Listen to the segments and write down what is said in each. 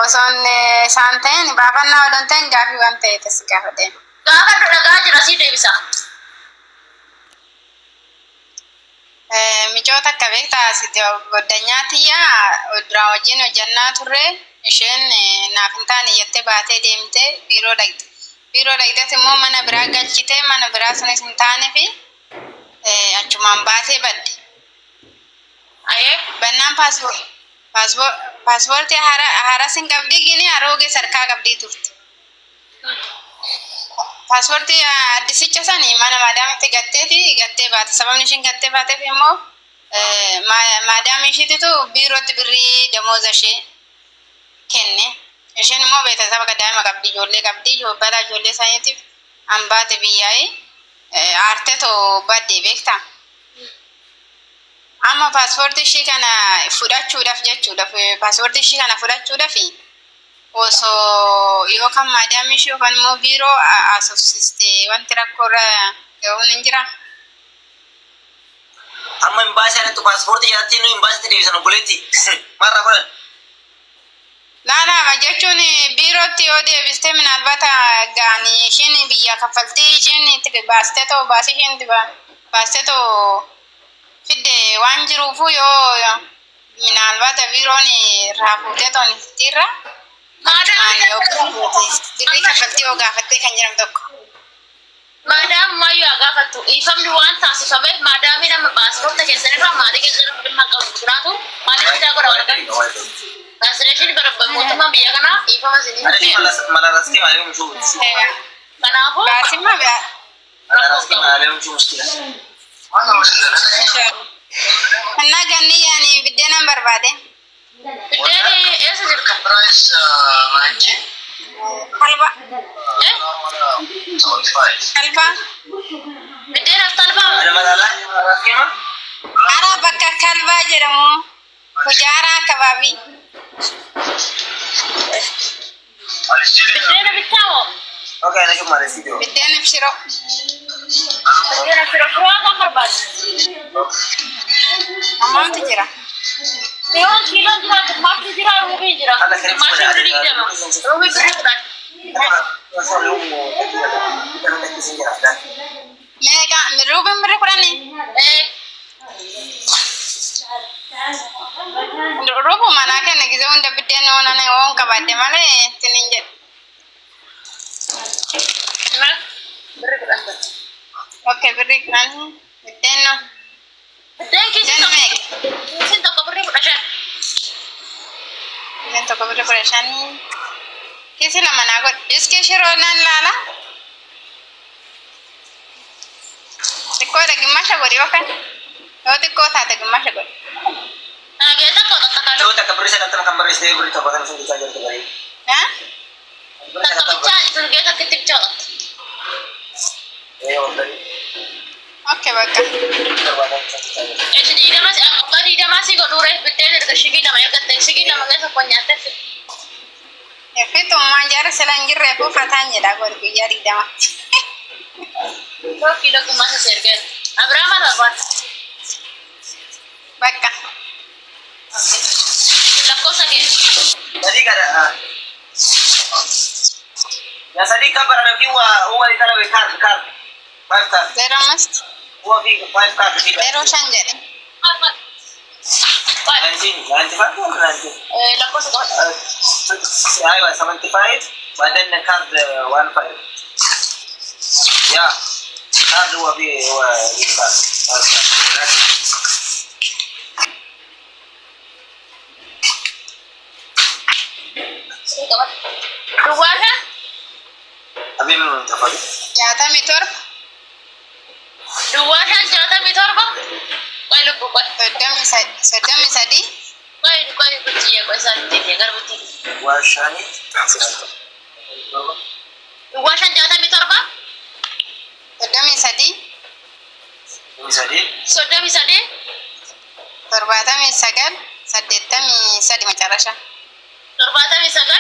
Osoon isaan ta'een baafannaa odoon ta'een gaafii waan ta'e tas gaafadheen. Gaafa dhagaa jira sii deebisa. Micoota akka beektaa asitti goddanyaa tiyyaa duraan wajjin hojjannaa turre isheen naaf hin taane jettee baatee deemte biiroo dhaqxe. Biiroo dhaqxeet immoo mana biraa galchitee mana biraa sunis hin taane fi achumaan baatee badde. Bannaan paaspoortii haaras hin qabdii gini haroogee sarkaa qabdii turte. Paaspoortii addisicha sanii mana maadaamitti gattee baate. Sababni ishiin gattee baateef immoo maadaamii ishiititu biirootti birrii damooza ishee kenne. Isheen immoo beeksisa bakka daa'ima qabdi, ijoollee qabdi, balaa ijoollee isaaniitiif an baate biyyaa'ee aartee too baddee beektaa. Amma paaspoortii ishii kana fudhachuudhaaf jechuudhaaf paaspoortii ishii kana fudhachuudhaaf osoo yookaan maadaamii ishii yookaan immoo biiroo asofsiste wanti rakkoorra ga'uun hin jira. Amma imbaasiyaanitti paaspoortii yaadatti nu imbaasiitti deebisan obboleetti marra godhan. Laalaama jechuun biirootti yoo deebiste minaalbata ga'anii ishiin biyya kaffaltii ishiin itti baastee too baasii ishiin itti baastee too fidde waan jiruufu yoo minaalbata biiroon irraa fuutee toon ittiirra birrii kaffaltii yoo gaafattee kan jedhamu tokko. Maadaam mayyuu agaafattu ifamni waan taasifameef maadaamii nama paaspoorta keessanirraa maatii keessatti dhimma qabu jiraatu maaliif fidaa godha waraqaa? Taasireeshin mootummaan biyya kanaa ifama isinii Malarasti malee umshuu. kanaafuu Baasimma biraa. Malarasti malee umshuu muskila. Annaa ganni yaani biddeenan barbaade. biddeeni eessa jirta? Halba. Halba. Biddeenaaf talbaa Ada malarasti mah? Ara bakka kalbaa jedhamu Fujaaraa akabaabii. biddeena bittaa moo? Oke, ada kemarin video. Biddeen shiroo. Biddeena firaa kan barbaadu. Ammaamtu jira. Siyoon kiiloon jiraatu maakii jira ruubii jira. Maashin birii jedhama. Ruubii birii fudhadha. Meeqa ruubiin birri kudhanii? Ruubu manaa kenna gisee hunda biddeen oonan oon qabaadde malee sinin jedhu. Birii fudhadha. Okke birri kudhanii biddeen no. Biddeen Biddeen meeqa? kiisiin tokko birii kudha shan. Biddeen tokko birri kudha shanii. Kisi lama naa godhe. Iskee shiroo nan laala. Xiqqoodha gimmaasha godhe yookaan yoo xiqqoo taate gimmaasha godhe. Geeta koo takka Coba tak keberi saya datang kamar istri beri tabakan saya dicajar ke bari. takka bichaa isin geeta kitib jooqat. Dari Okke bakka. Esi diidama si abbaa diidamaa si godhuure biddeen erga shigii lama yoo gatte shigii lama keessa koo nyaatte fi. Fitummaan jaara silaan jirree fuufataan jedha godhe guyyaa 20. Yoo kiiloo gummaasa si ergeera. Abiraamaan barbaada. Bakka. Lakkoofsa keessa. Tadi kada. Ya tadi kabar ada kiwa, uwa di tanah card card. 5 card. Zero must. Uwa fi 5 card di. Zero shan jedhe. Nanti, nanti apa nanti? Lakkoofsa qaba. Aywa 75, badan card 15. Ya. Card uwa fi card. Duwwaa shan. Abi memang tepat. 67. Duwwaa shan 67. Qoy lubbu qoy. 33. Qoy butiyya qoy isaatti garbutti. Washani. Duwwaa shan 67. 33. Bisa di. 33. 79. 83 macarasha. 79.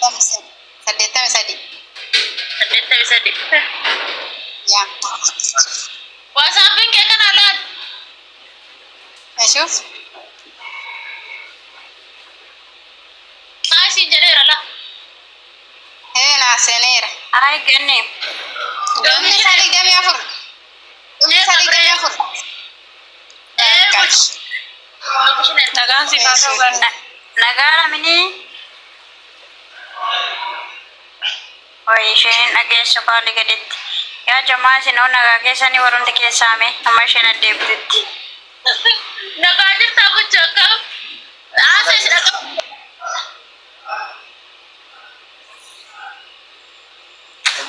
80. 83. 83. Ya. WhatsApp kee kana laal. Ashuf. Ay ganni. Gamni sadi gami afur. Gamni sadi gami afur. Nagaan si Fatou ganna. Nagara mini. Oi isheen dhageessu qaalii gaditti. Yaa jamaa isin oo nagaa keessanii warrumti keessaame amma isheen addeebitutti. Nagaa jirtaa gocha akkam? Asa isin akkam?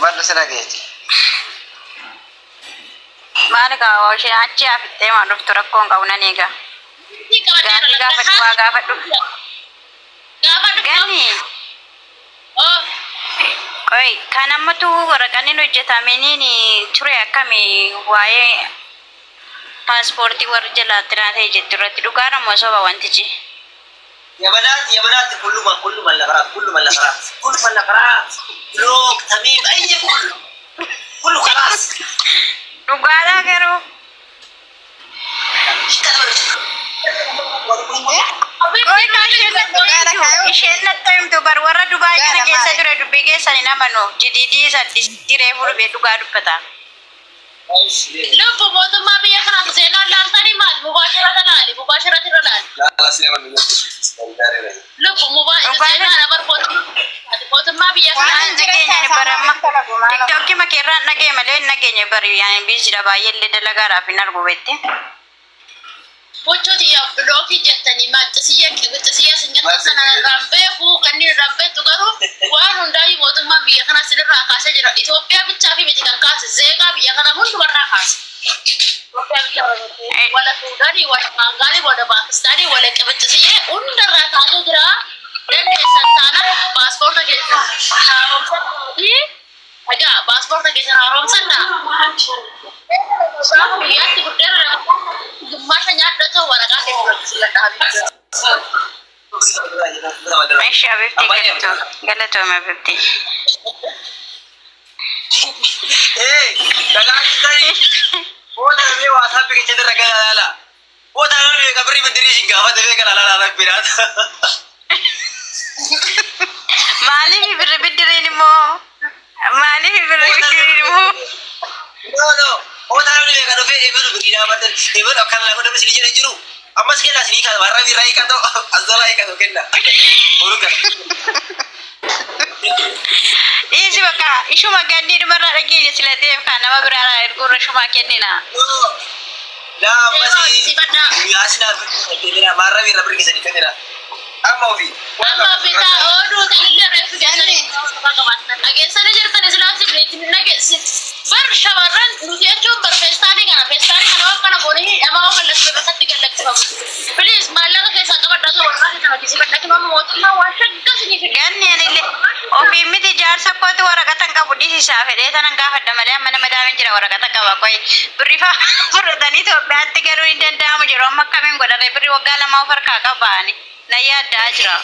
Barra sana geechi. Maali kaa isheen achi hafittee maa dhuftu rakkoon qabu nan eega. Gaafii gaafadhu waa gaafadhu. Ganni. Oh. Oi kan ammatu waraqaan inni hojjetameen ture akkami waa'ee paaspoortii warra jalaa tiraatee jettu irratti dhugaadha moo soba wantichi? يا بنات كل من لقرات لوك تميم أي كله خلاص Dhugaadha garuu. Isheen natti himtu bar warra Dubaay kana keessa ture dubbii keessan hin amanu jididii diree fuudhee dhugaa dubbata. Lubbu mootummaa biyya kanaaf seenaan laaltanii maali? Mubaashirata laali. Mubaashirati irra laali. لا سينما Lubbu seenaan mootummaa biyya Waan kanaa nageenya ni baramma. TikTok makeerraan nagee malee nageenya bari yaani biizidha baay'ee illee dalagaadhaaf hin argu beekte. Bochooti yaa bilookii jettanii maccasiyyaa sinjata sana rambeeku kanneen rambeettu garuu waan hundaayyuu mootummaan biyya kanaa sirraa kaasee jira. Itoophiyaa bichaa fi miti kan kaase zeeqaa biyya kana hundumarraa kaase. Itoophiyaa bichaa wala Suudaanii, wala Baangaalii, wala Paakistaanii, wala qabaccisiyyee hundarraa kaasee jira. Dandeessan taana paaspoorta keessa haaromsatti egaa paaspoorta keessa haaromsanna. Gaafa guyyaatti guddeerra gummaasha nyaadhatoo waraqaa keessa ladhaa. Aisha bifti galatooma bifti. Oda me wasa bi kace da galala. Oda ne ka bari mandiri shinga fa da galala na birat. Maaliif birbidirin moo? Maaliif birbidirin moo? No. Oda ne ka do fe e biru bi na matan. E biru kan la ko da misli jere jiru. Amma sai da sini ka warra bi rai ka to azala ka to kenna. Uruga. Isi bakka ishuma gandi dhumarraa dhageenya sila deem kan nama biraadhaa erguurra shumaa kennina. Da masi yasina bi marra bi rabbi kisani kenna. Amma ofi. Amma bita oduu tanillee reefu jennanii dhageessanii jirtan islaamsi bireetiin dhageessi. Bar shamarran nuti jechuun bar feestaanii kana waan kana goonii dhamaa kallattii bakkatti gallakkifamu. Please maallaqa keessaa qabadhaa osoo warraa keessaa maddisiifadha kibama mootummaa waan shaggasiniif Ganni anillee ofii miti jaarsa kootu waraqatan qabu dhiisisaa fedhee sanan gaafadha malee amma nama daawin jira waraqata qaba qoy birrifa fudhatanii Itoophiyaatti galuu hin danda'amu jedhu amma akkamiin godhate birri waggaa lama of harkaa qabaani na yaaddaa jira.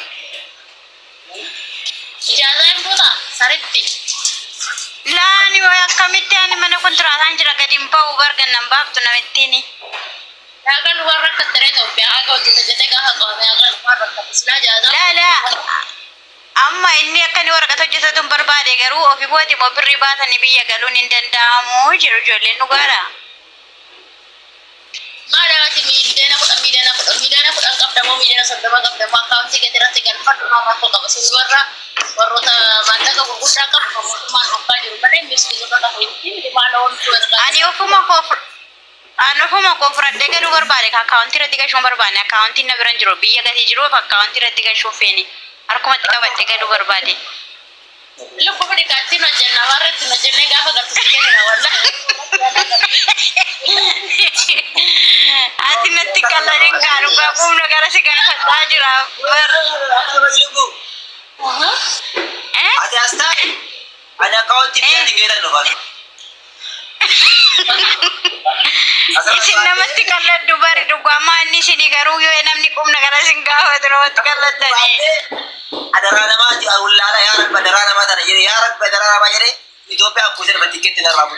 ijaazaa hin fuuta saritti. Laani akkamitti ani mana kontiraataan jira gadi hin ba'u bargannan baaftu namittiini. Yaagal warra akka ture Itoophiyaa haga hojjetate gaafa qabame yaagal warra akka islaa ijaazaa. Laa amma inni akka inni waraqata hojjetatu hin barbaade garuu ofii kooti moo birrii baatanii biyya galuun hin danda'amu jedhu ijoolleen dhugaadha. Maadhaati miiliyoona kudhan qabdamoo miiliyoona 30 qabdamoo akkaawuntii gadi irratti galfadhu maamaatoo qaba sun warroota maallaqa gurguddaa qabu mootummaan dhokkaa jiru malee miskiinota lafa ittiin maala oolchuu ergaa. Ani ofuma koo fudhadhee galuu barbaade akkaawuntii irratti gashuun barbaade akkaawuntiin na bira jiru biyya gatii jiruuf akkaawuntii irratti gashuuf feeni harkumatti qabattee galuu barbaade. Lubbu fudhi kaattiin hojjenna warratti hojjennee gaafa galtu kennina walla. Ati natti qalladin gaanu baquumna gara si gaafataa jira bar. Ati astai. Ada kaunti biar tinggal no bang. Isin namatti qalladdu bari dhugamaa inni isinii garuu yoo namni qubna gara sin gaafatu namatti qalladdanii. Ada rana mati ulala ya Rabbi ada rana mata jadi ya Rabbi ada rana jadi Ethiopia aku sudah bertiket tidak ramu.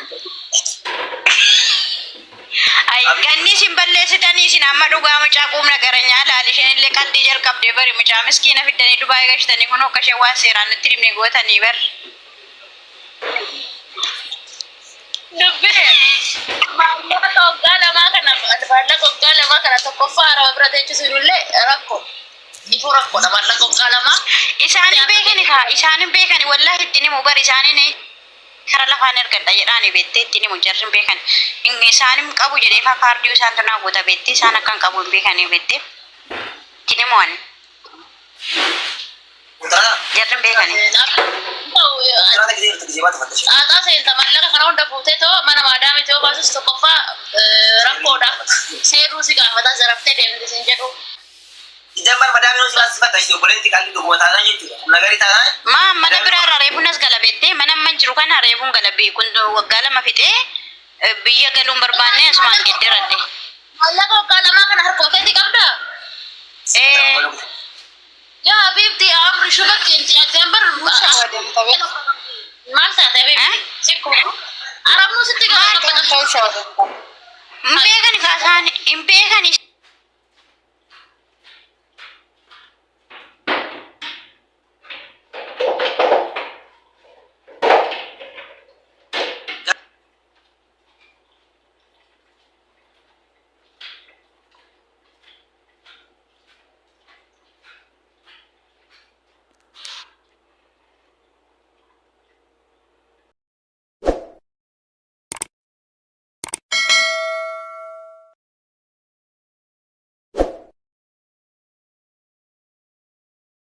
Ay ganni sin balleessitanii isin amma dhugaa mucaa qubna gara nyaalaal isheen illee qalbii jalqabdee bari mucaa miskiina fiddanii Dubaay gashtanii kun hokkashee waan seeraan nutti dhimne gootanii bar. dubbe maallaqa waggaa lamaa kana maallaqa waggaa lamaa kana tokkoffaa araba bira teechisuunillee rakko ifu rakkoodha maallaqa waggaa lamaa isaanin beekani wallahi itti himu bar isaanin kara lafaan ergadha jedhaani beettee itti himu jarrin beekan isaanin qabu jedhee faa kaardii isaan tanaa guuta beettee isaan akkan qabu hin beekanii beettee itti himu ani jarrin beekanii aadaa seenta maallaqa kana hunda fuutee too mana maadaami too baasus tokkoffaa rakkoodha seeruu si gaafata zaraftee deemte sin jedhu Jambar madami no silas sifat tashi boleh kali tu buat tanah itu. Nagari tanah. mana bira reebunas galabette mana manjiru kana reebun galabe kundo wagala mafite biya galum barbaanne asumaan gedderadde maallaqa waggaa lamaa kana harkoo keetti qabda yaa habibti amri shubakti inti jambar maal taate habibti sikku arabnu sitti gaafatama Impekani kaasaan impekani